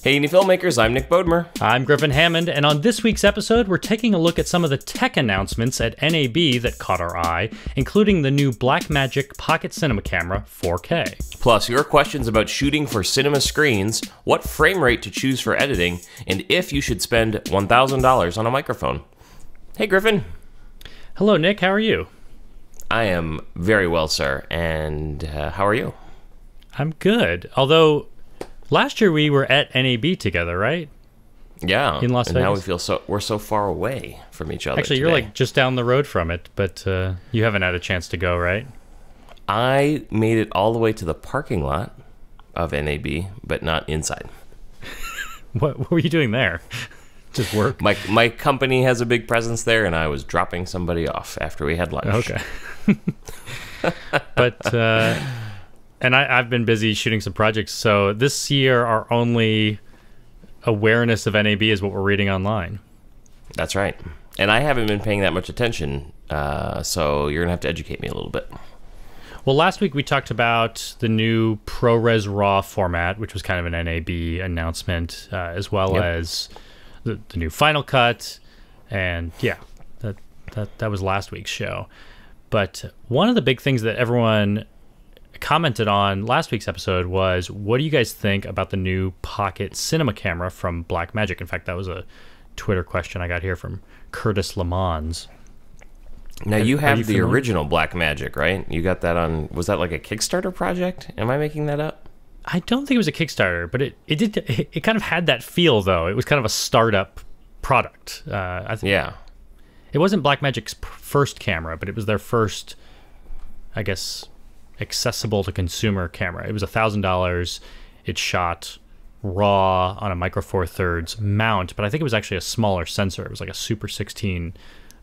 Hey, indie filmmakers, I'm Nick Bodmer. I'm Griffin Hammond, and on this week's episode, we're taking a look at some of the tech announcements at NAB that caught our eye, including the new Blackmagic Pocket Cinema Camera 4K. Plus, your questions about shooting for cinema screens, what frame rate to choose for editing, and if you should spend $1,000 on a microphone. Hey, Griffin. Hello, Nick. How are you? I am very well, sir. And how are you? I'm good. Although, last year we were at NAB together, right? Yeah. In Las Vegas. Now we feel we're so far away from each other. Actually, today. You're like just down the road from it, but you haven't had a chance to go, right? I made it all the way to the parking lot of NAB, but not inside. What were you doing there? Just work? My company has a big presence there, and I was dropping somebody off after we had lunch. Okay. But and I've been busy shooting some projects, so this year our only awareness of NAB is what we're reading online. That's right. And I haven't been paying that much attention, so you're going to have to educate me a little bit. Well, last week we talked about the new ProRes RAW format, which was kind of an NAB announcement, as well as the new Final Cut, and yeah, that was last week's show. But one of the big things that everyone commented on last week's episode was, what do you guys think about the new Pocket Cinema Camera from Blackmagic? In fact, that was a Twitter question I got here from Curtis Lamons. Now, you have the original Blackmagic, right? You got that on, was that like a Kickstarter project? Am I making that up? I don't think it was a Kickstarter, but it kind of had that feel, though. It was kind of a startup product. I think. Yeah. It wasn't Blackmagic's first camera, but it was their first, I guess, accessible to consumer camera. It was $1,000. It shot RAW on a Micro Four Thirds mount, but I think it was actually a smaller sensor. It was like a Super 16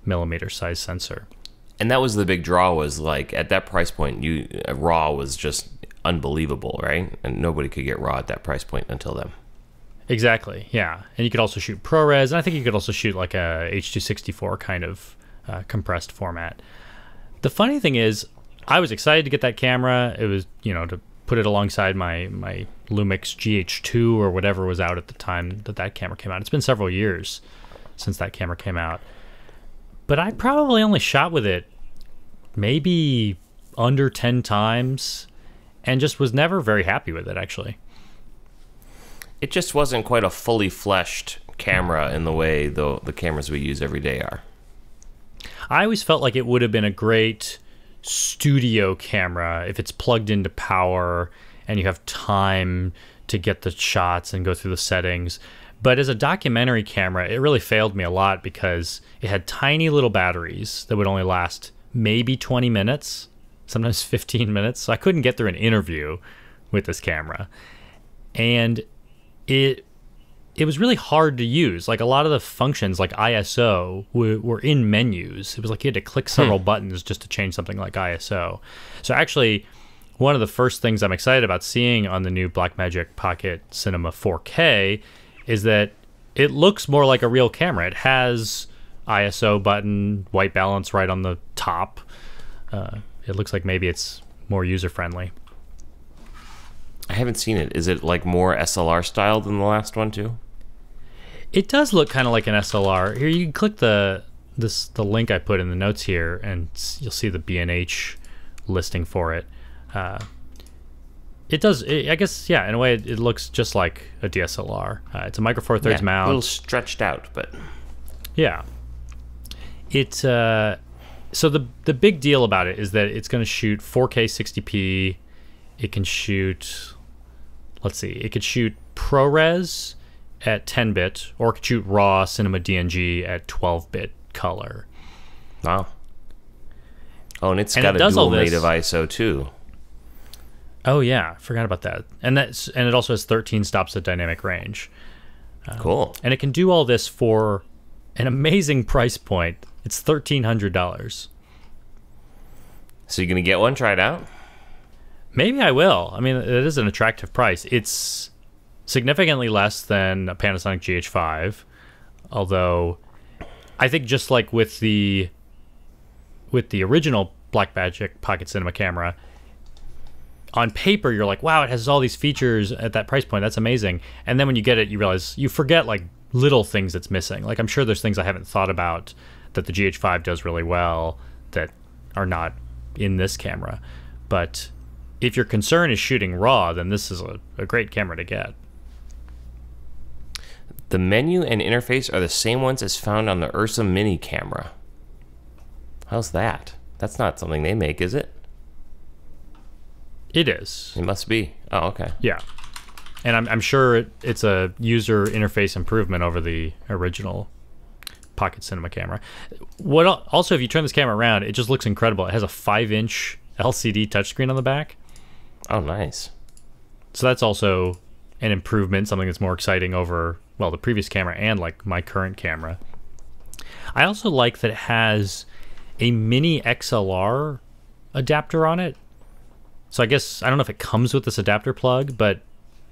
millimeter size sensor. And that was the big draw, was like at that price point, RAW was just unbelievable, right? And nobody could get RAW at that price point until then. Exactly, yeah. And you could also shoot ProRes, and I think you could also shoot like a H.264 kind of compressed format. The funny thing is, I was excited to get that camera. It was, to put it alongside my Lumix GH2 or whatever was out at the time that camera came out. It's been several years since that camera came out. But I probably only shot with it maybe under 10 times and just was never very happy with it, actually. It just wasn't quite a fully fleshed camera in the way the cameras we use every day are. I always felt like it would have been a great studio camera if it's plugged into power and you have time to get the shots and go through the settings. But as a documentary camera, it really failed me a lot because it had tiny little batteries that would only last maybe 20 minutes, sometimes 15 minutes. So I couldn't get through an interview with this camera. And it was really hard to use. Like a lot of the functions like ISO were in menus. It was like you had to click several buttons just to change something like ISO. So actually, one of the first things I'm excited about seeing on the new Blackmagic Pocket Cinema 4K is that it looks more like a real camera. It has ISO button, white balance right on the top. It looks like maybe it's more user-friendly. I haven't seen it. Is it like more SLR style than the last one too? It does look kind of like an SLR. Here, you can click the link I put in the notes here, and you'll see the B&H listing for it. It does. I guess, yeah. In a way, it looks just like a DSLR. It's a Micro Four Thirds mount, a little stretched out, but yeah. It so the big deal about it is that it's going to shoot 4K 60p. It can shoot, let's see, it could shoot ProRes at 10-bit, or it could shoot RAW Cinema DNG at 12-bit color. Wow. Oh, and it's got a dual native ISO too. Oh yeah, forgot about that. And it also has 13 stops at dynamic range. Cool. And it can do all this for an amazing price point. It's $1,300. So you're gonna get one, try it out? Maybe I will. I mean, it is an attractive price. It's significantly less than a Panasonic GH5, although I think just like with the original Blackmagic Pocket Cinema Camera, on paper, you're like, wow, it has all these features at that price point. That's amazing. And then when you get it, you realize you forget like little things that's missing. Like I'm sure there's things I haven't thought about that the GH5 does really well that are not in this camera. But if your concern is shooting RAW, then this is a great camera to get. The menu and interface are the same ones as found on the Ursa Mini camera. How's that? That's not something they make, is it? It is. It must be. Oh, okay. Yeah. And I'm sure it's a user interface improvement over the original Pocket Cinema camera. Also, if you turn this camera around, it just looks incredible. It has a 5-inch LCD touchscreen on the back. Oh, nice. So that's also an improvement, something that's more exciting over, well, the previous camera and like my current camera. I also like that it has a mini XLR adapter on it. So I guess, I don't know if it comes with this adapter plug, but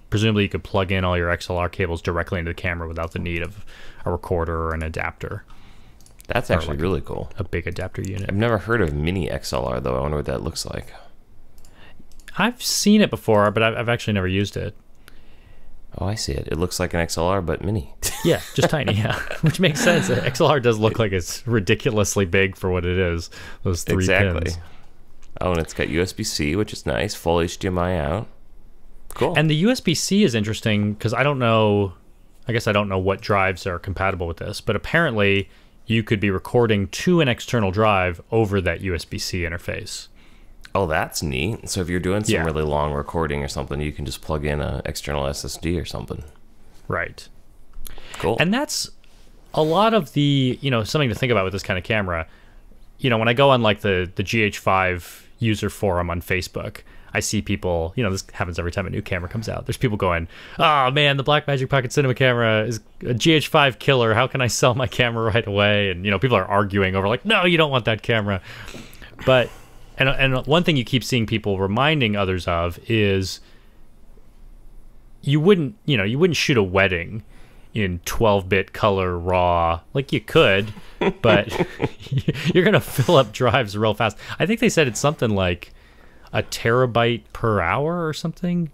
presumably you could plug in all your XLR cables directly into the camera without the need of a recorder or an adapter. That's actually really cool. A big adapter unit. I've never heard of mini XLR, though. I wonder what that looks like. I've seen it before, but I've actually never used it. Oh, I see it. It looks like an XLR, but mini. Yeah, just tiny, yeah. Which makes sense. XLR does look like it's ridiculously big for what it is. Those 3 pins. Oh, and it's got USB-C, which is nice. Full HDMI out. Cool. And the USB-C is interesting because I don't know, I guess I don't know what drives are compatible with this, but apparently you could be recording to an external drive over that USB-C interface. Oh, that's neat. So if you're doing some really long recording or something, you can just plug in an external SSD or something. Right. Cool. And that's a lot of the, something to think about with this kind of camera. When I go on like the GH5 user forum on Facebook, I see people, this happens every time a new camera comes out. There's people going, oh man, the Blackmagic Pocket Cinema Camera is a GH5 killer. How can I sell my camera right away? And, people are arguing over like, no, you don't want that camera. But, and one thing you keep seeing people reminding others of is you wouldn't shoot a wedding in 12-bit color RAW. Like you could, but you're going to fill up drives real fast. I think they said it's something like a terabyte per hour or something.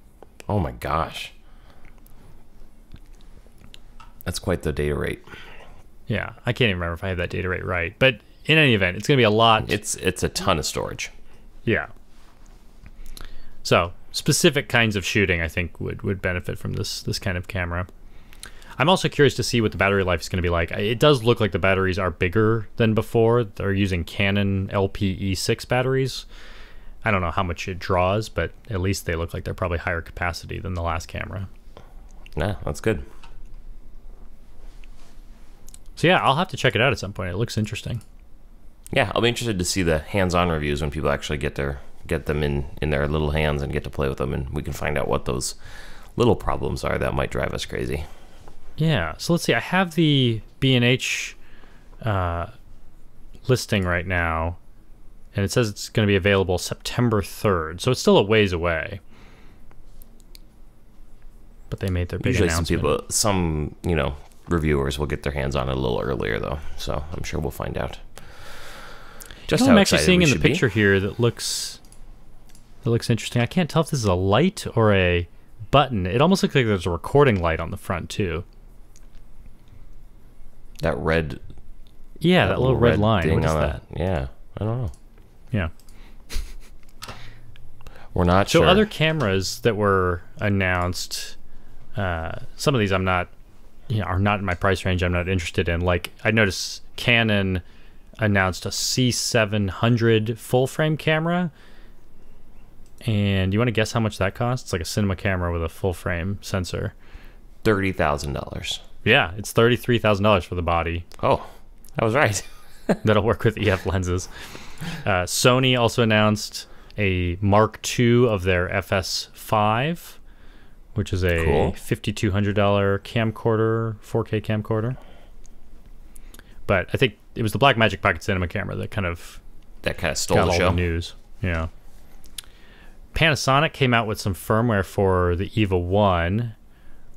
Oh my gosh. That's quite the data rate. Yeah, I can't even remember if I have that data rate right. But in any event, it's going to be a lot. It's a ton of storage. Yeah. So specific kinds of shooting, I think, would benefit from this kind of camera. I'm also curious to see what the battery life is going to be like. It does look like the batteries are bigger than before. They're using Canon LPE6 batteries. I don't know how much it draws, but at least they look like they're probably higher capacity than the last camera. Yeah, that's good. So yeah, I'll have to check it out at some point. It looks interesting. Yeah, I'll be interested to see the hands-on reviews when people actually get them in their little hands and get to play with them, and we can find out what those little problems are that might drive us crazy. Yeah, so let's see. I have the B&H listing right now, and it says it's going to be available September 3rd, so it's still a ways away. But they made their big announcement. Some reviewers will get their hands on it a little earlier, though, so I'm sure we'll find out. Just how I'm actually seeing in the be. picture here that looks interesting. I can't tell if this is a light or a button. It almost looks like there's a recording light on the front too. That red. Yeah, that little red line. What is that? Yeah, I don't know. Yeah. We're not sure. So other cameras that were announced, some of these I'm not, are not in my price range. I'm not interested in. Like I noticed Canon announced a C700 full frame camera. And you want to guess how much that costs? It's like a cinema camera with a full frame sensor. $30,000. Yeah, it's $33,000 for the body. Oh, I was right. That'll work with EF lenses. Sony also announced a Mark II of their FS5, which is a cool $5,200 camcorder, 4K camcorder. But I think it was the Blackmagic Pocket Cinema Camera that kind of stole got the all show. The news. Yeah. Panasonic came out with some firmware for the EVA1,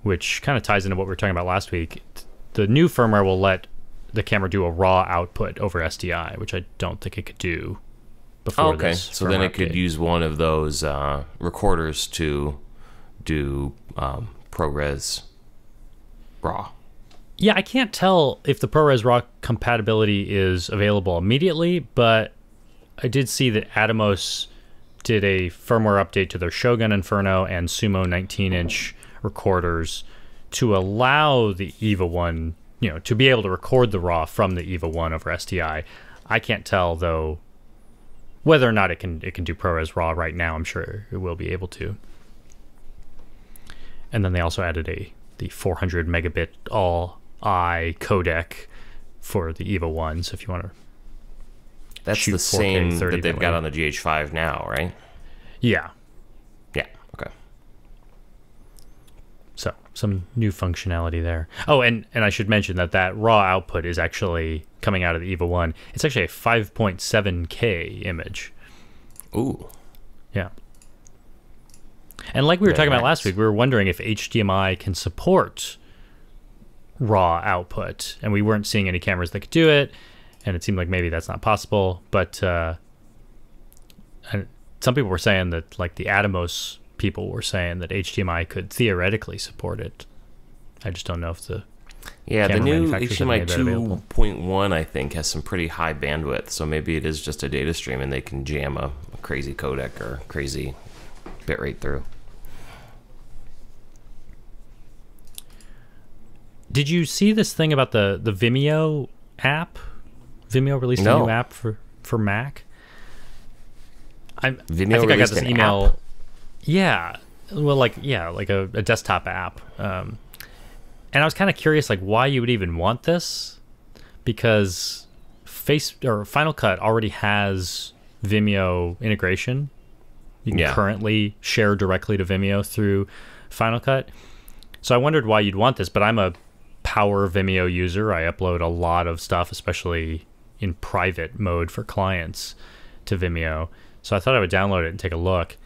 which kind of ties into what we were talking about last week. The new firmware will let the camera do a raw output over SDI, which I don't think it could do before okay. this. So then it could use one of those recorders to do ProRes RAW. Yeah, I can't tell if the ProRes RAW compatibility is available immediately, but I did see that Atomos did a firmware update to their Shogun Inferno and Sumo 19-inch recorders to allow the EVA1, to be able to record the RAW from the EVA1 over SDI. I can't tell, though, whether or not it can do ProRes RAW right now. I'm sure it will be able to. And then they also added the 400 megabit all-I codec for the EVA1. So if you want to, that's the same that they've got on the GH5 now, right? Yeah. Yeah. Okay. So some new functionality there. Oh, and I should mention that raw output is actually coming out of the EVA1. It's actually a 5.7K image. Ooh. Yeah. And like we were talking about last week, we were wondering if HDMI can support raw output, and we weren't seeing any cameras that could do it, and it seemed like maybe that's not possible. But and some people were saying that, like the Atomos people were saying that HDMI could theoretically support it. I just don't know if the the new HDMI 2.1 I think has some pretty high bandwidth, so maybe it is just a data stream and they can jam a crazy codec or crazy bitrate through. Did you see this thing about the Vimeo app? Vimeo released a new app for Mac. I think I got this email. App? Yeah, well, like a desktop app. And I was kind of curious, like, why you would even want this, because Final Cut already has Vimeo integration. You can currently share directly to Vimeo through Final Cut. So I wondered why you'd want this, but I'm a power Vimeo user. I upload a lot of stuff, especially in private mode for clients, to Vimeo. So I thought I would download it and take a look.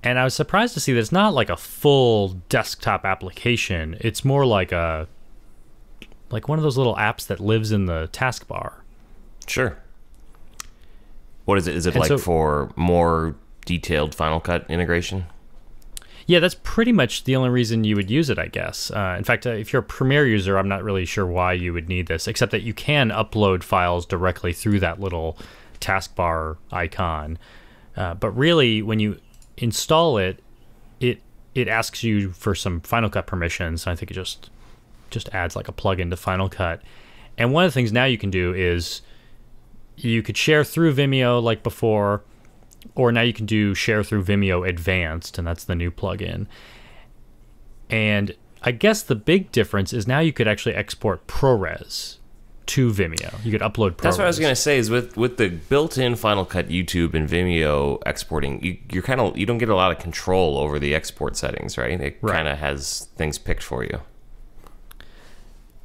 And I was surprised to see that it's not like a full desktop application. It's more like one of those little apps that lives in the taskbar. Sure. What is it? Is it for more detailed Final Cut integration? Yeah, that's pretty much the only reason you would use it, I guess. In fact, if you're a Premiere user, I'm not really sure why you would need this, except that you can upload files directly through that little taskbar icon. But really, when you install it, it asks you for some Final Cut permissions. I think it just adds like a plugin to Final Cut. And one of the things now you can do is you could share through Vimeo like before, or now you can do share through Vimeo Advanced, and that's the new plugin. And I guess the big difference is now you could actually export ProRes to Vimeo. You could upload ProRes. That's what I was going to say, is with the built-in Final Cut YouTube and Vimeo exporting, you don't get a lot of control over the export settings, right? It kind of has things picked for you.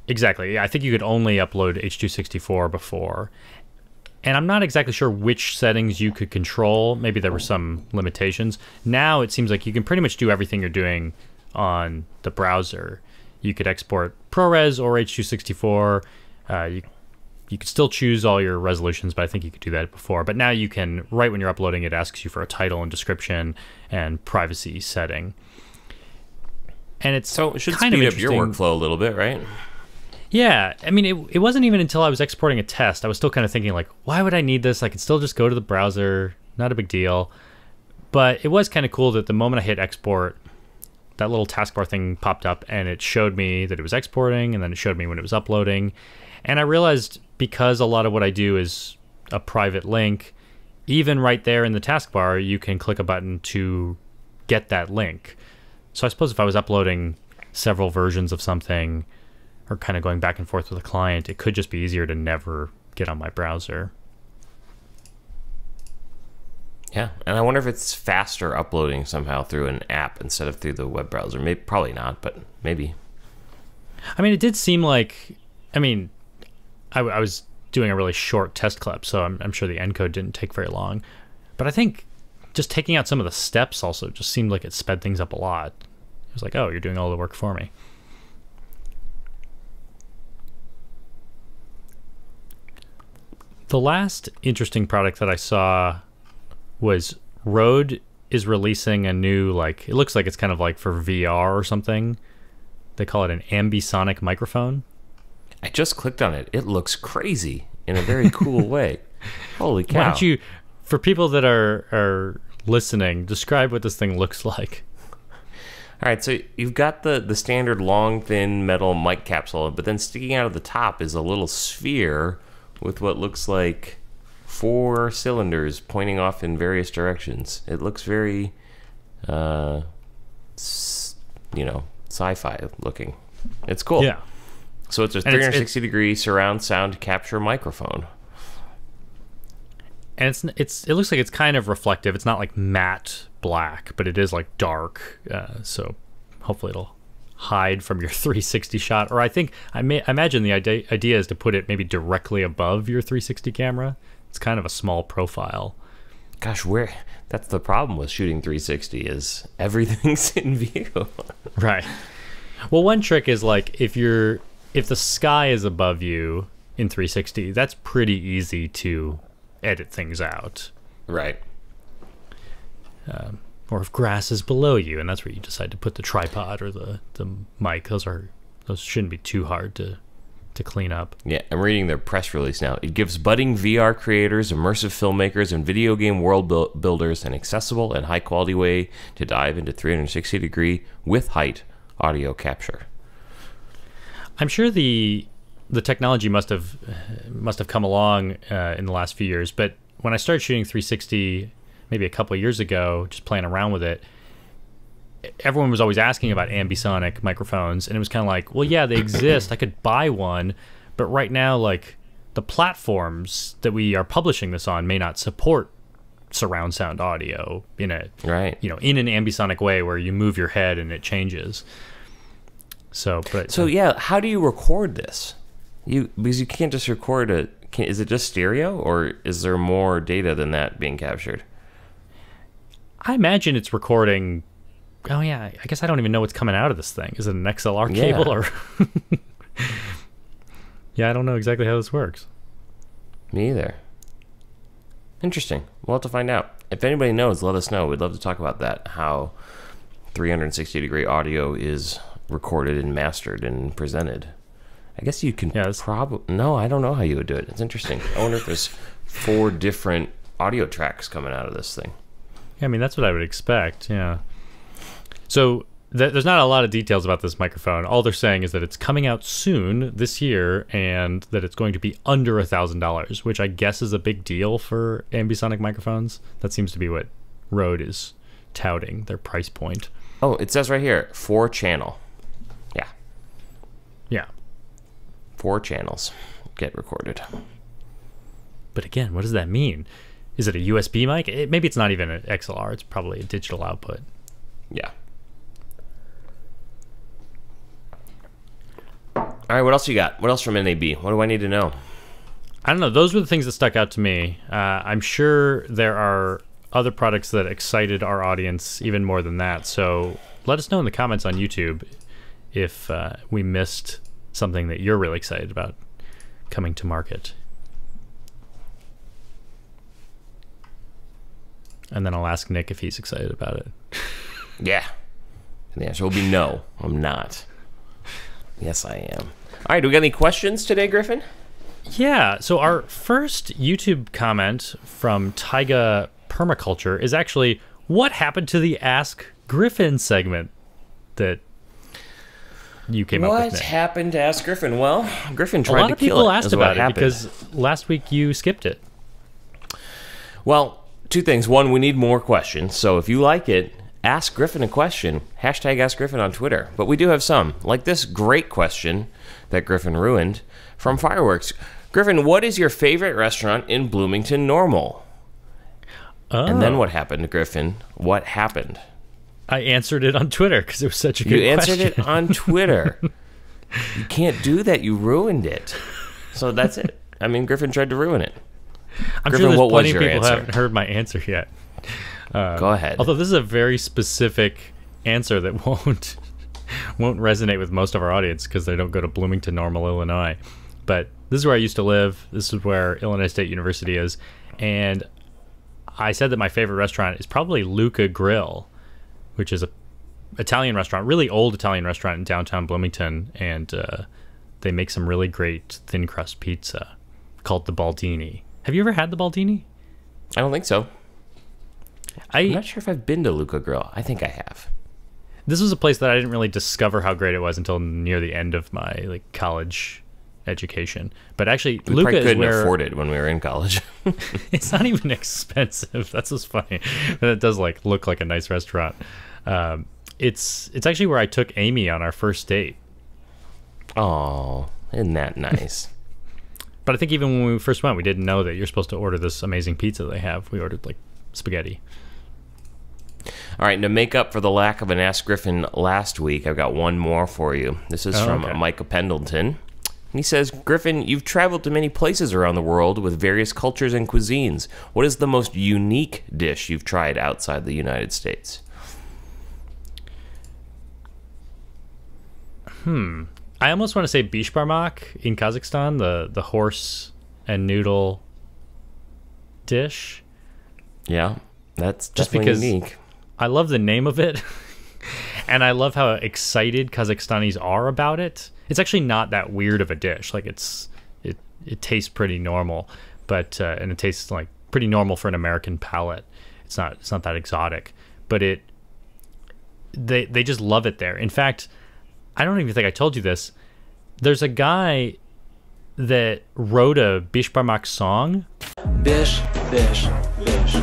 Exactly. I think you could only upload H.264 before. And I'm not exactly sure which settings you could control. Maybe there were some limitations. Now it seems like you can pretty much do everything you're doing on the browser. You could export ProRes or H.264. You could still choose all your resolutions, but I think you could do that before. But now you can, right when you're uploading, it asks you for a title and description and privacy setting. And it should speed up your workflow a little bit, right? Yeah, I mean, it wasn't even until I was exporting a test, I was still kind of thinking, like, why would I need this? I could still just go to the browser, not a big deal. But it was kind of cool that the moment I hit export, that little taskbar thing popped up, and it showed me that it was exporting, and then it showed me when it was uploading. And I realized, because a lot of what I do is a private link, even right there in the taskbar, you can click a button to get that link. So I suppose if I was uploading several versions of something, or kind of going back and forth with a client, it could just be easier to never get on my browser. Yeah, and I wonder if it's faster uploading somehow through an app instead of through the web browser. Maybe, probably not, but maybe. I mean, it did seem like, I was doing a really short test clip, so I'm sure the encode didn't take very long. But I think just taking out some of the steps also just seemed like it sped things up a lot. It was like, oh, you're doing all the work for me. The last interesting product that I saw was Rode is releasing a new, like, it looks like it's kind of like for VR or something. They call it an ambisonic microphone. I just clicked on it. It looks crazy in a very cool way. Holy cow. Why don't you, for people that are listening, describe what this thing looks like. All right, so you've got the standard long, thin metal mic capsule, but then sticking out of the top is a little sphere with what looks like 4 cylinders pointing off in various directions. It looks very, sci-fi looking. It's cool. Yeah. So it's a 360-degree surround sound capture microphone. And it looks like it's kind of reflective. It's not like matte black, but it is like dark. So hopefully it'll hide from your 360 shot. Or I imagine the idea is to put it maybe directly above your 360 camera. It's kind of a small profile. Gosh, that's the problem with shooting 360 is everything's in view. Right. Well, one trick is like if the sky is above you in 360, that's pretty easy to edit things out. Right. Or if grass is below you, and that's where you decide to put the tripod or the mic. Those shouldn't be too hard to clean up. Yeah, I'm reading their press release now. It gives budding VR creators, immersive filmmakers, and video game world builders an accessible and high-quality way to dive into 360-degree with height audio capture. I'm sure the technology must have come along in the last few years, but when I started shooting 360 maybe a couple of years ago, just playing around with it, everyone was always asking about ambisonic microphones, and it was kind of like, well, yeah, they exist. I could buy one, but right now, like, the platforms that we are publishing this on may not support surround sound audio in an ambisonic way where you move your head and it changes. So yeah, how do you record this? Because you can't just record it. Is it just stereo, or is there more data than that being captured? I imagine it's recording. Oh yeah, I guess I don't even know what's coming out of this thing. Is it an XLR cable or? Yeah, I don't know exactly how this works. Me either. Interesting. We'll have to find out. If anybody knows, let us know. We'd love to talk about that. How 360-degree audio is recorded and mastered and presented. I guess you can probably... No, I don't know how you would do it. It's interesting. I wonder if there's 4 different audio tracks coming out of this thing. Yeah, I mean, that's what I would expect, yeah. So there's not a lot of details about this microphone. All they're saying is that it's coming out soon this year and that it's going to be under $1,000, which I guess is a big deal for ambisonic microphones. That seems to be what Rode is touting, their price point. Oh, it says right here, 4 channel. Yeah. Yeah. 4 channels get recorded. But again, what does that mean? Is it a USB mic? Maybe it's not even an XLR. It's probably a digital output. Yeah. All right, what else you got? What else from NAB? What do I need to know? I don't know. Those were the things that stuck out to me. I'm sure there are other products that excited our audience even more than that. So let us know in the comments on YouTube if we missed something that you're really excited about coming to market. And then I'll ask Nick if he's excited about it. Yeah. And the answer will be no, I'm not. Yes, I am. All right, do we got any questions today, Griffin? Yeah, so our first YouTube comment from Taiga Permaculture is actually, what happened to the Ask Griffin segment that you came up with, Nick? What happened to Ask Griffin? Well, Griffin tried to kill it. A lot of people asked about it because last week you skipped it. Well, 2 things. One, we need more questions. So if you like it, ask Griffin a question. Hashtag Ask Griffin on Twitter. But we do have some. Like this great question that Griffin ruined from Fireworks. Griffin, what is your favorite restaurant in Bloomington Normal? Oh. And then what happened, Griffin? What happened? I answered it on Twitter because it was such a good question. You answered it on Twitter. You can't do that. You ruined it. So that's it. I mean, Griffin tried to ruin it. I'm sure there's plenty of people who haven't heard my answer yet. Go ahead. Although this is a very specific answer that won't resonate with most of our audience because they don't go to Bloomington Normal, Illinois. but this is where I used to live. This is where Illinois State University is. And I said that my favorite restaurant is probably Luca Grill, which is a Italian restaurant, really old Italian restaurant in downtown Bloomington. And they make some really great thin crust pizza called the Baldini. Have you ever had the Baldini? I don't think so. I'm not sure if I've been to Luca Grill. I think I have. This was a place that I didn't really discover how great it was until near the end of my college education. But actually, we Luca couldn't is where afford it when we were in college. it's not even expensive. That's what's funny. But it does look like a nice restaurant. It's actually where I took Amy on our first date. Oh, isn't that nice? But I think even when we first went, we didn't know that you're supposed to order this amazing pizza they have. We ordered spaghetti. All right, to make up for the lack of an Ask Griffin last week, I've got one more for you. This is from Micah Pendleton. And he says, Griffin, you've traveled to many places around the world with various cultures and cuisines. What is the most unique dish you've tried outside the United States? I almost want to say bishbarmak in Kazakhstan, the horse and noodle dish. Yeah, that's just definitely because unique. I love the name of it, and I love how excited Kazakhstanis are about it. It's actually not that weird of a dish. It tastes pretty normal, but and it tastes pretty normal for an American palate. It's not that exotic, but they just love it there. In fact, I don't even think I told you this. There's a guy that wrote a bishbarmak song. Bish, bish, bish.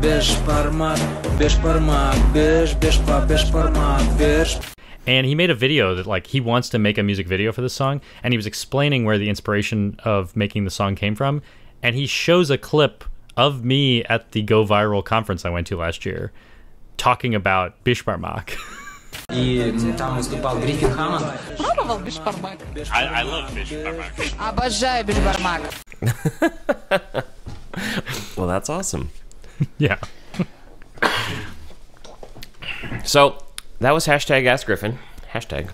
Bishbarmak, bishbarmak, bish, bishbarmak, bish. And he made a video that he wants to make a music video for this song, and he was explaining where the inspiration of making the song came from, and he shows a clip of me at the Go Viral conference I went to last year talking about bishbarmak. И там выступал Griffin, Hammond. Пробовал бишбармак? I love bishbarmak. Обожаю бишбармак. Well, that's awesome. Yeah. So that was hashtag Ask Griffin. Hashtag.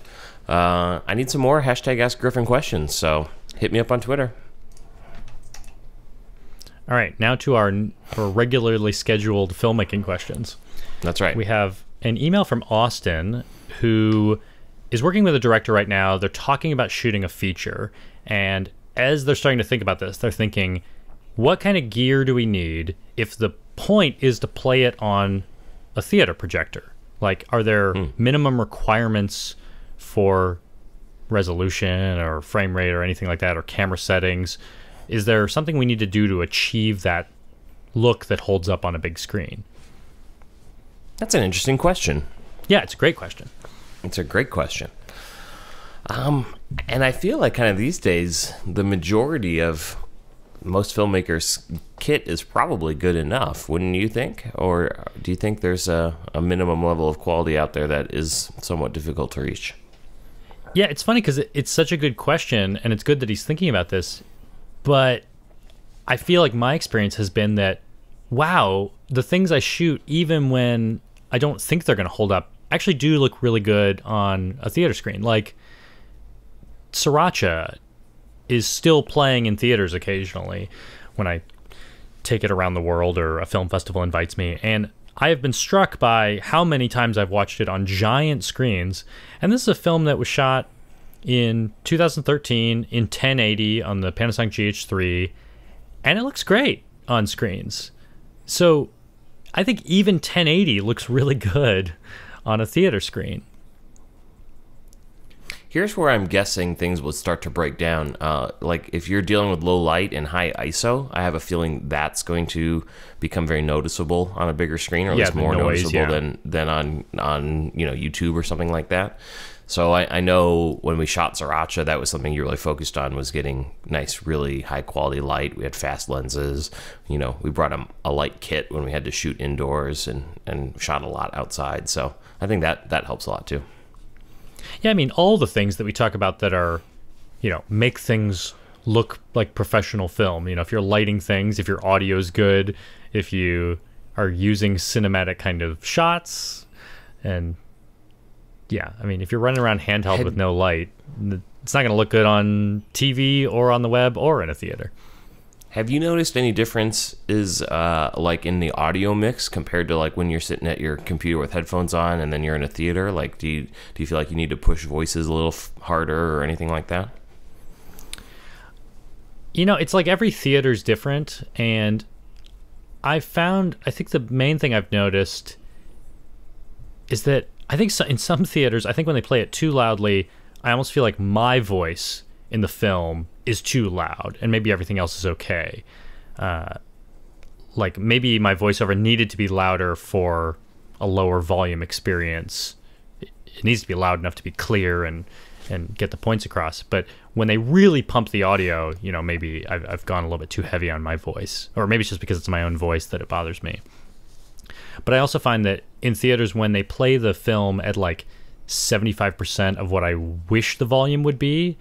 I need some more hashtag Ask Griffin questions, so hit me up on Twitter. All right, now to our regularly scheduled filmmaking questions. That's right. We have an email from Austin, who is working with a director right now. They're talking about shooting a feature, and as they're starting to think about this, they're thinking, what kind of gear do we need if the point is to play it on a theater projector? Are there minimum requirements for resolution or frame rate or anything like that, or camera settings? Is there something we need to do to achieve that look that holds up on a big screen? That's an interesting question. Yeah, it's a great question. It's a great question. And I feel like kind of these days, the majority of most filmmakers' kit is probably good enough, wouldn't you think? Or do you think there's a minimum level of quality out there that is somewhat difficult to reach? Yeah, it's funny because it's such a good question, and it's good that he's thinking about this. But I feel like my experience has been that, wow, the things I shoot, even when I don't think they're going to hold up, actually do look really good on a theater screen. Sriracha is still playing in theaters occasionally when I take it around the world or a film festival invites me. And I have been struck by how many times I've watched it on giant screens. And this is a film that was shot in 2013 in 1080 on the Panasonic GH3, and it looks great on screens. So I think even 1080 looks really good on a theater screen. Here's where I'm guessing things will start to break down. If you're dealing with low light and high ISO, I have a feeling that's going to become very noticeable on a bigger screen, or at least more noticeable than on YouTube or something like that. So I know when we shot Sriracha, that was something you really focused on, was getting nice, really high quality light. We had fast lenses. We brought a light kit when we had to shoot indoors and shot a lot outside. So I think that helps a lot too. Yeah, I mean, all the things that we talk about that are, make things look like professional film. If you're lighting things, if your audio is good, if you are using cinematic kind of shots, and yeah, I mean, if you're running around handheld with no light, it's not going to look good on TV or on the web or in a theater. Have you noticed any differences like in the audio mix compared to like when you're sitting at your computer with headphones on and then you're in a theater? Like, do you feel like you need to push voices a little harder or anything like that? You know, it's like every theater's different, and I think the main thing I've noticed is that I think in some theaters, I think when they play it too loudly, I almost feel like my voice in the film is too loud, and maybe everything else is okay. Like maybe my voiceover needed to be louder for a lower volume experience. It needs to be loud enough to be clear and get the points across. But when they really pump the audio, you know, maybe I've gone a little bit too heavy on my voice, or maybe it's just because it's my own voice that it bothers me. But I also find that in theaters, when they play the film at like 75% of what I wish the volume would be,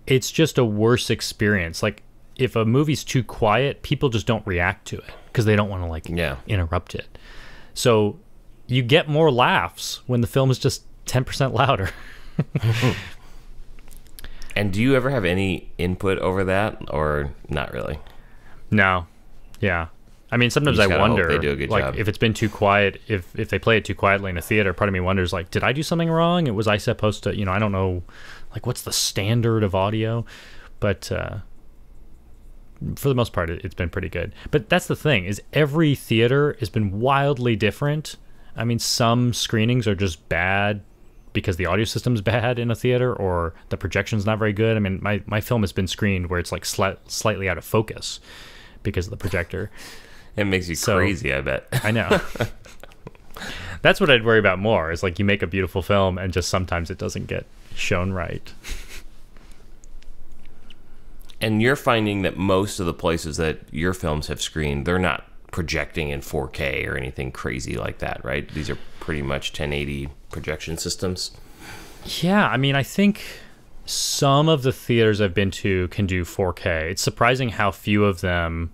it's just a worse experience. Like if a movie's too quiet, people just don't react to it because they don't want to like interrupt it. So you get more laughs when the film is just 10% louder. And do you ever have any input over that, or not really? No. Yeah. I mean, sometimes I wonder, they do a good job. If it's been too quiet, if they play it too quietly in a theater, part of me wonders, like, did I do something wrong? Was I supposed to, you know, I don't know, like, what's the standard of audio? But for the most part, it's been pretty good. But that's the thing, is every theater has been wildly different. I mean, some screenings are just bad because the audio system's bad in a theater, or the projection's not very good. I mean, my film has been screened where it's like slightly out of focus because of the projector. It makes you crazy, I bet. I know. That's what I'd worry about more, is like you make a beautiful film and just sometimes it doesn't get shown right. And you're finding that most of the places that your films have screened, they're not projecting in 4K or anything crazy like that, right? These are pretty much 1080 projection systems. Yeah, I mean, I think some of the theaters I've been to can do 4K. It's surprising how few of them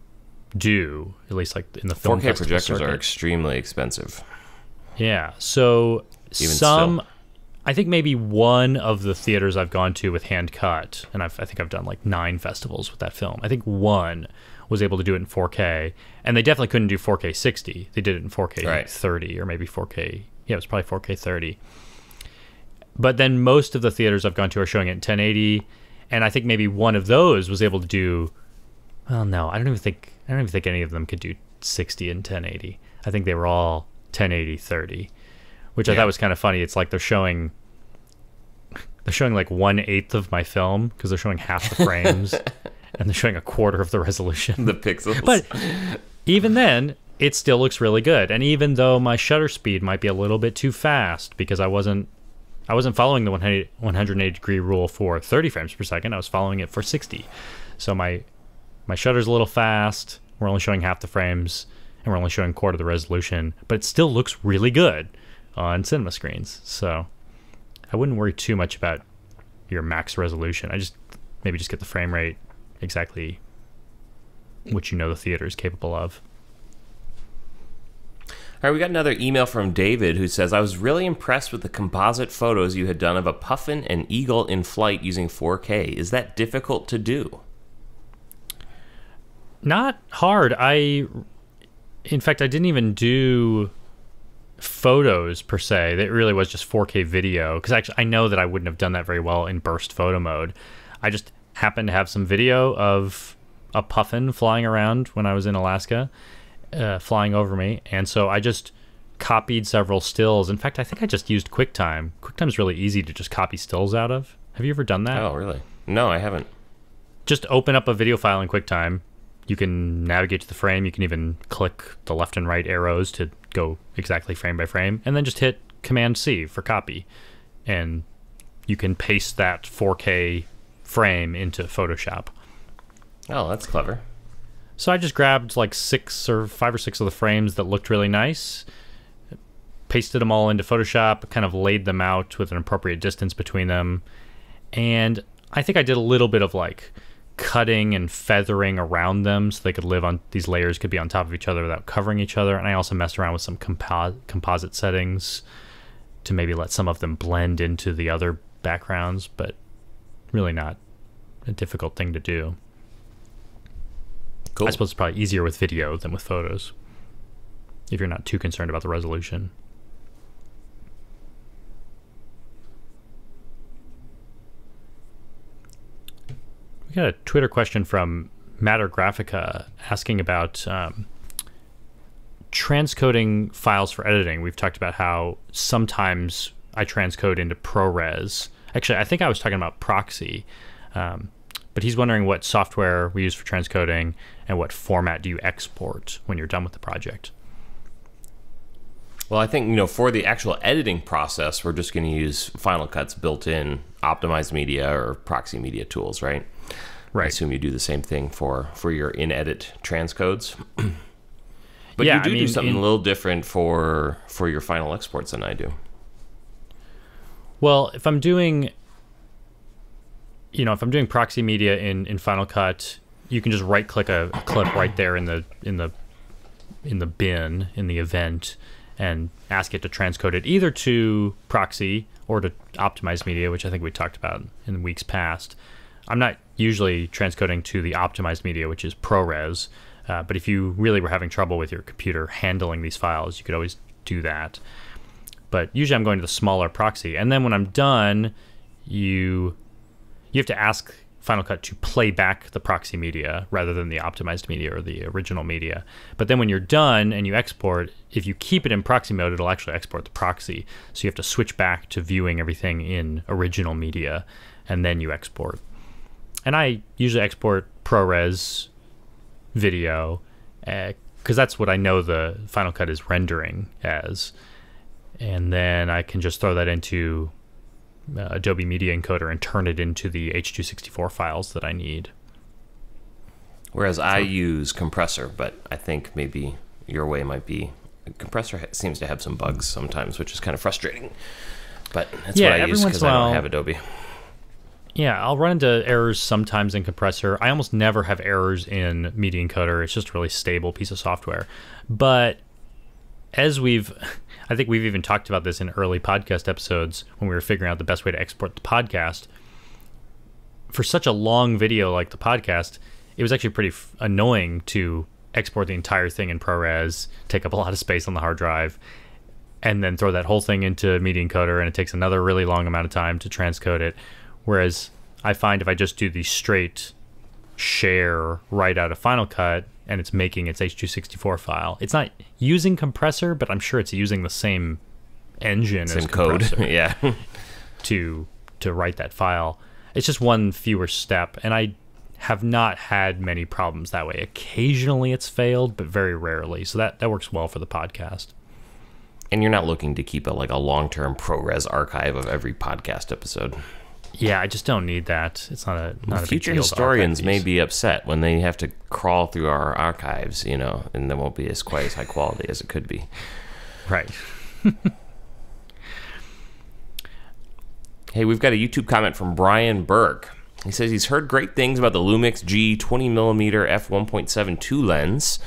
do, at least like in the film 4K projectors circuit. are extremely expensive. Yeah, so Even some... still. I think maybe one of the theaters I've gone to with hand cut, and I think I've done like 9 festivals with that film. I think one was able to do it in 4K, and they definitely couldn't do 4K 60. They did it in 4K 30, or maybe 4K. Yeah, it was probably 4K 30. But then most of the theaters I've gone to are showing it in 1080, and I think maybe one of those was able to do. Well, no, I don't even think any of them could do 60 and 1080. I think they were all 1080 30, which I thought was kind of funny. It's like they're showing like 1/8 of my film because they're showing half the frames and they're showing a quarter of the resolution. The pixels. But even then, it still looks really good. And even though my shutter speed might be a little bit too fast because I wasn't following the 180 degree rule for 30 frames per second, I was following it for 60. So my shutter's a little fast. We're only showing half the frames and we're only showing a quarter of the resolution, but it still looks really good on cinema screens. So I wouldn't worry too much about your max resolution. I maybe just get the frame rate exactly which you know the theater is capable of. All right, we got another email from David who says, I was really impressed with the composite photos you had done of a puffin and eagle in flight using 4K. Is that difficult to do? Not hard. In fact, I didn't even do photos per se. It really was just 4K video, because actually I know that I wouldn't have done that very well in burst photo mode. I just happened to have some video of a puffin flying around when I was in Alaska, flying over me, and so I just copied several stills. In fact, I think I just used QuickTime. QuickTime's really easy to just copy stills out of. Have you ever done that? Oh, really? No, I haven't. Just open up a video file in QuickTime. You can navigate to the frame. You can even click the left and right arrows to go exactly frame by frame, and then just hit Command-C for copy. And you can paste that 4K frame into Photoshop. Oh, that's clever. So I just grabbed like 5 or 6 of the frames that looked really nice, pasted them all into Photoshop, kind of laid them out with an appropriate distance between them, and I think I did a little bit of like cutting and feathering around them so they could live on, these layers could be on top of each other without covering each other. And I also messed around with some composite settings to maybe let some of them blend into the other backgrounds, but really not a difficult thing to do. Cool. I suppose it's probably easier with video than with photos, if you're not too concerned about the resolution. We got a Twitter question from Matter Graphica asking about transcoding files for editing. We've talked about how sometimes I transcode into ProRes. Actually, I think I was talking about Proxy, but he's wondering what software we use for transcoding and what format do you export when you're done with the project. Well, I think, for the actual editing process, we're just going to use Final Cut's built-in optimized media or proxy media tools, right? Right. I assume you do the same thing for your in-edit transcodes. But yeah, you do something a little different for your final exports than I do. Well, if I'm doing proxy media in Final Cut, you can just right-click a clip right there in the bin in the event and ask it to transcode it either to proxy or to optimized media, which I think we talked about in weeks past. I'm not usually transcoding to the optimized media, which is ProRes, but if you really were having trouble with your computer handling these files, you could always do that. But usually I'm going to the smaller proxy, and then when I'm done, you have to ask Final Cut to play back the proxy media rather than the optimized media or the original media. But then when you're done and you export, if you keep it in proxy mode, it'll actually export the proxy. So you have to switch back to viewing everything in original media, and then you export. And I usually export ProRes video because that's what I know the Final Cut is rendering as. And then I can just throw that into Adobe Media Encoder and turn it into the H.264 files that I need. Whereas I use Compressor, but I think maybe your way might be... Compressor seems to have some bugs sometimes, which is kind of frustrating. But that's what I use because I don't have Adobe. Yeah, I'll run into errors sometimes in Compressor. I almost never have errors in Media Encoder. It's just a really stable piece of software. But as I think we've even talked about this in early podcast episodes when we were figuring out the best way to export the podcast. For such a long video like the podcast, it was actually pretty annoying to export the entire thing in ProRes, take up a lot of space on the hard drive, and then throw that whole thing into Media Encoder, and it takes another really long amount of time to transcode it. Whereas I find if I just do the straight share right out of Final Cut and it's making its H.264 file, it's not using Compressor, but I'm sure it's using the same engine as Compressor code. Yeah. to write that file. It's just one fewer step, and I have not had many problems that way. Occasionally it's failed, but very rarely. So that works well for the podcast. And you're not looking to keep a long-term ProRes archive of every podcast episode. Yeah, I just don't need that. It's not a future historians may be upset when they have to crawl through our archives, and they won't be quite as high quality as it could be. Right. Hey, we've got a YouTube comment from Brian Burke. He says he's heard great things about the Lumix G 20mm f1.7 lens,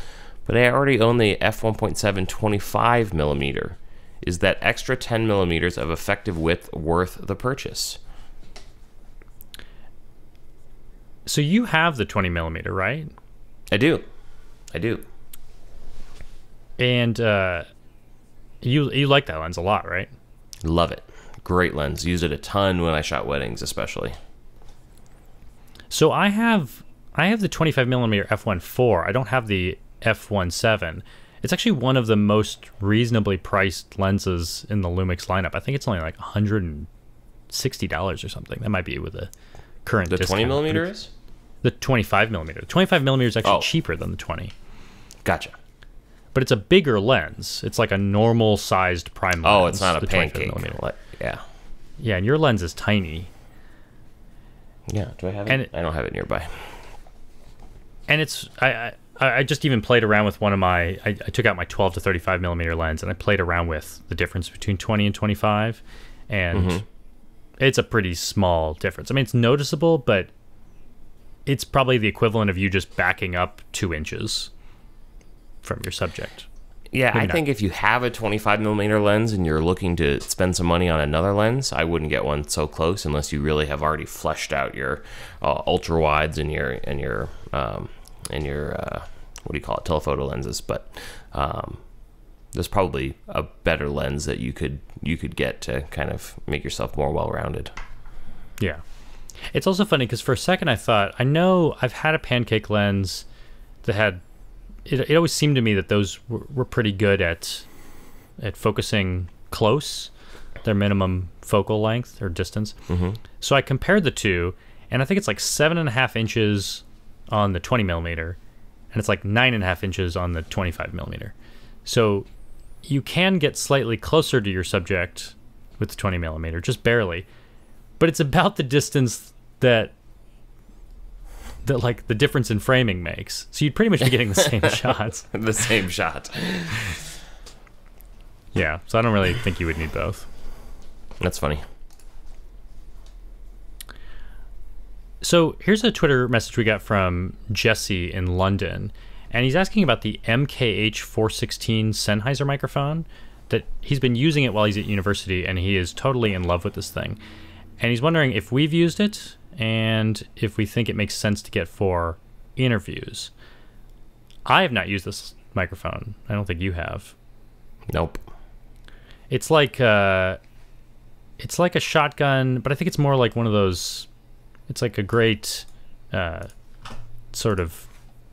but I already own the f1.7 25mm. Is that extra 10mm of effective width worth the purchase? So you have the 20mm, right? I do. And you like that lens a lot, right? Love it. Great lens. Use it a ton when I shot weddings, especially. So I have the 25mm f1.4. I don't have the f1.7. It's actually one of the most reasonably priced lenses in the Lumix lineup. I think it's only like $160 or something. That might be with a current discount. 20mm is? The 25mm. The 25mm is actually cheaper than the 20. Gotcha. But it's a bigger lens. It's like a normal sized prime lens. Oh, it's not a pancake. Yeah. Yeah, and your lens is tiny. Yeah, do I have it? I don't have it nearby. And it's I just even played around with one of my I took out my 12 to 35mm lens and I played around with the difference between 20 and 25, and it's a pretty small difference. I mean, it's noticeable, but it's probably the equivalent of you just backing up 2 inches from your subject. Yeah, Maybe I not. think if you have a 25mm lens and you're looking to spend some money on another lens, I wouldn't get one so close unless you really have already fleshed out your ultra wides and your what do you call it, telephoto lenses. But there's probably a better lens that you could get to kind of make yourself more well-rounded. Yeah. It's also funny because for a second I thought, I know I've had a pancake lens that had, it always seemed to me that those were pretty good at focusing close, their minimum focal length or distance. Mm-hmm. So I compared the two, and I think it's like 7.5 inches on the 20mm, and it's like 9.5 inches on the 25mm. So you can get slightly closer to your subject with the 20mm, just barely, but it's about the distance that like the difference in framing makes. So you'd pretty much be getting the same shots. The same shot. Yeah, so I don't really think you would need both. That's funny. So here's a Twitter message we got from Jesse in London, and he's asking about the MKH416 Sennheiser microphone, that he's been using it while he's at university, and he is totally in love with this thing. And he's wondering if we've used it and if we think it makes sense to get for interviews. I have not used this microphone. I don't think you have. Nope. It's like a shotgun, but I think it's more like one of those. It's like a great sort of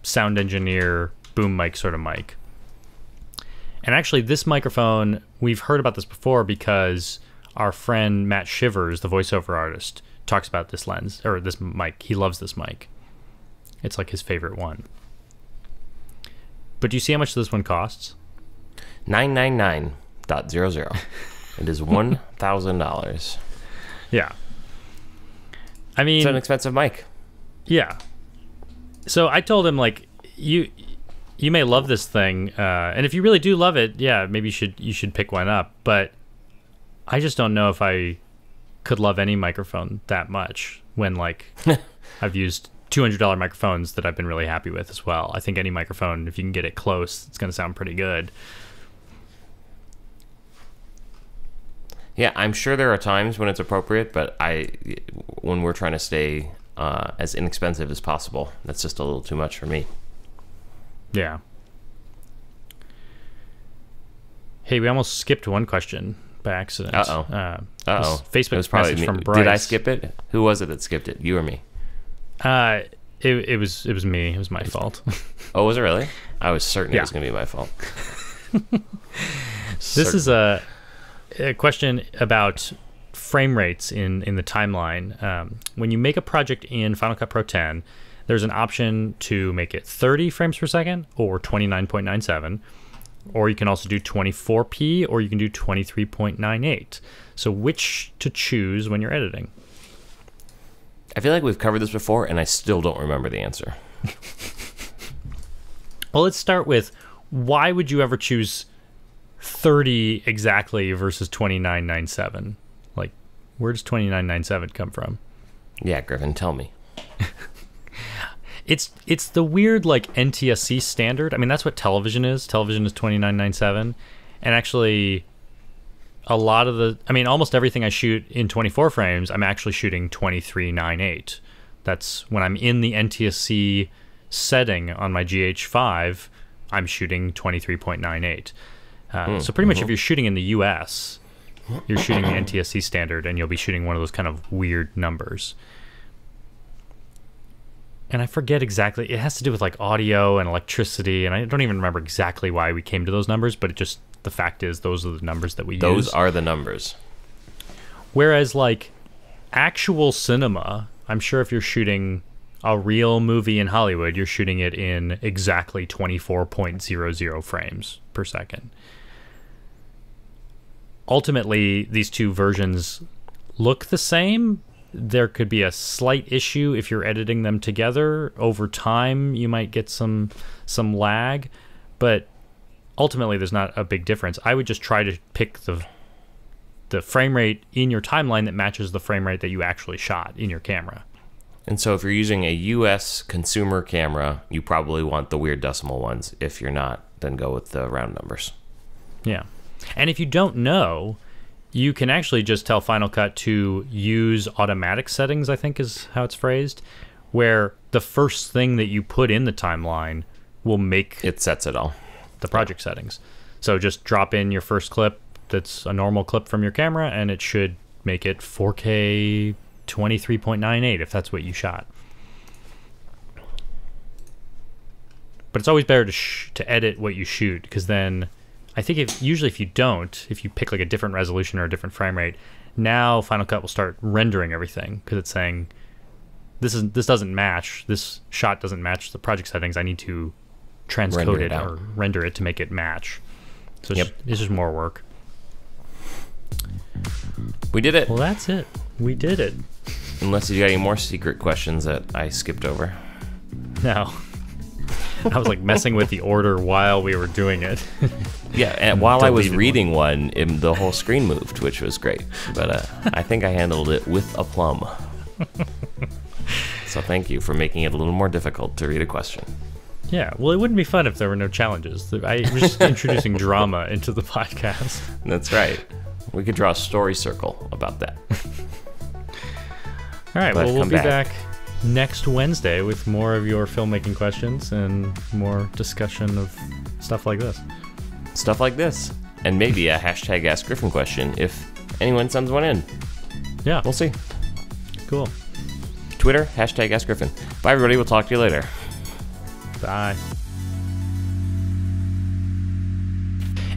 sound engineer boom mic sort of mic. And actually, this microphone, we've heard about this before because our friend Matt Shivers, the voiceover artist, talks about this lens or this mic. He loves this mic. It's like his favorite one. But do you see how much this one costs? $999.00. It is $1,000. Yeah. I mean, It's an expensive mic. yeah. So I told him, like, you may love this thing, and if you really do love it, yeah, maybe you should pick one up. But I just don't know if I could love any microphone that much when, like, I've used $200 microphones that I've been really happy with as well. I think any microphone, if you can get it close, it's going to sound pretty good. Yeah, I'm sure there are times when it's appropriate, but when we're trying to stay as inexpensive as possible, that's just a little too much for me. Yeah. Hey, we almost skipped one question by accident. Uh-oh. Facebook It was probably message me. from Bryce. Did I skip it? Who was it that skipped it? You or me? It was me. It was my fault. Oh, was it really? I was certain Yeah. it was going to be my fault. This is a question about frame rates in the timeline. When you make a project in Final Cut Pro 10, there's an option to make it 30 frames per second or 29.97, or you can also do 24p, or you can do 23.98. So which to choose when you're editing? I feel like we've covered this before, and I still don't remember the answer. Well, let's start with, why would you ever choose 30 exactly versus 29.97? Like, where does 29.97 come from? Yeah, Griffin, tell me. It's the weird, like, NTSC standard. I mean, that's what television is. Television is 29.97. And actually, almost everything I shoot in 24 frames, I'm actually shooting 23.98. That's when I'm in the NTSC setting on my GH5, I'm shooting 23.98. So pretty much if you're shooting in the US, you're shooting the NTSC standard, and you'll be shooting one of those kind of weird numbers. And I forget exactly. It has to do with, like, audio and electricity, and I don't even remember exactly why we came to those numbers, but the fact is those are the numbers that we use. Those are the numbers. Whereas, like, actual cinema, I'm sure if you're shooting a real movie in Hollywood, you're shooting it in exactly 24.00 frames per second. Ultimately, these two versions look the same. There could be a slight issue if you're editing them together. Over time, you might get some lag, but ultimately there's not a big difference. I would just try to pick the frame rate in your timeline that matches the frame rate that you actually shot in your camera. And so if you're using a US consumer camera, you probably want the weird decimal ones. If you're not, than go with the round numbers. Yeah. And if you don't know, you can actually just tell Final Cut to use automatic settings, I think is how it's phrased, where the first thing that you put in the timeline will make It sets it all. the project settings. So just drop in your first clip that's a normal clip from your camera, and it should make it 4K 23.98 if that's what you shot. But it's always better to edit what you shoot, because then I think usually if you don't, if you pick like a different resolution or a different frame rate, now Final Cut will start rendering everything because it's saying this doesn't match, this shot doesn't match the project settings. I need to transcode it or render it to make it match. So it's just more work. We did it. Well, that's it. We did it. Unless you got any more secret questions that I skipped over. No. I was like messing with the order while we were doing it. Yeah, and while I was reading one, the whole screen moved, which was great. But I think I handled it with aplomb. So thank you for making it a little more difficult to read a question. Yeah, well, it wouldn't be fun if there were no challenges. I was just introducing drama into the podcast. That's right. We could draw a story circle about that. All right, But well, we'll come be back. back next Wednesday with more of your filmmaking questions and more discussion of stuff like this. Stuff like this. And maybe a hashtag Ask Griffin question if anyone sends one in. Yeah, We'll see. cool. Twitter, hashtag Ask Griffin. Bye, everybody. We'll talk to you later. Bye.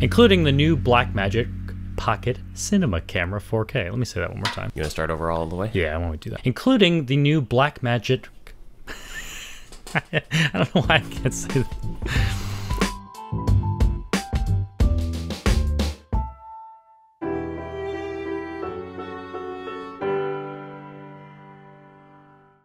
Including the new Blackmagic Pocket Cinema Camera 4K. Let me say that one more time. You want to start over all the way? Yeah, I want to do that. Including the new Blackmagic... I don't know why I can't say that.